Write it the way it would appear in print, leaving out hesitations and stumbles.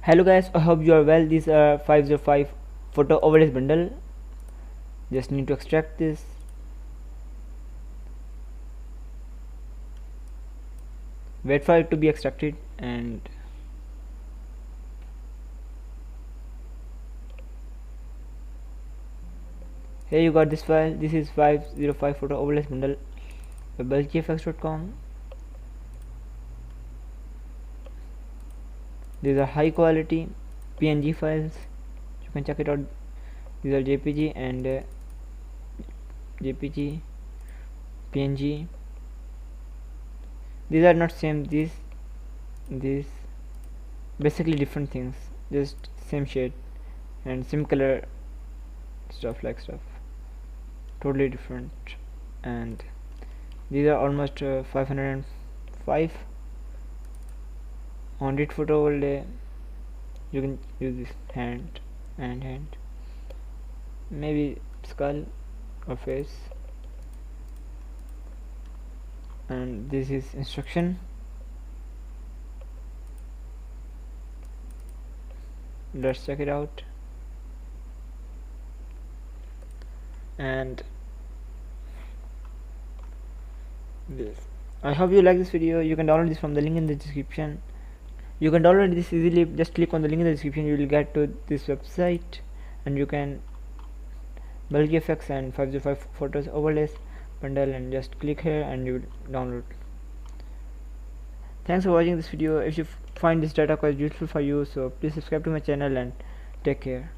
Hello guys, I hope you are well. These are 505 photo overlays bundle. Just need to extract this. Wait for it to be extracted, and here you got this file. This is 505 photo overlays bundle by BulkGFX.com. These are high quality PNG files. You can check it out. These are JPG and JPG, PNG. These are not same. These basically different things. Just same shade and same color stuff. Totally different. And these are almost 505 on it photo overlay. You can use this hand, maybe skull or face. And this is instruction. Let's check it out. And this, I hope you like this video. You can download this from the link in the description. You can download this easily. Just click on the link in the description. You will get to this website, and you can BulkGFX and 505 photos overlays bundle, and just click here and you download. Thanks for watching this video. If you find this data quite useful for you, so please subscribe to my channel and take care.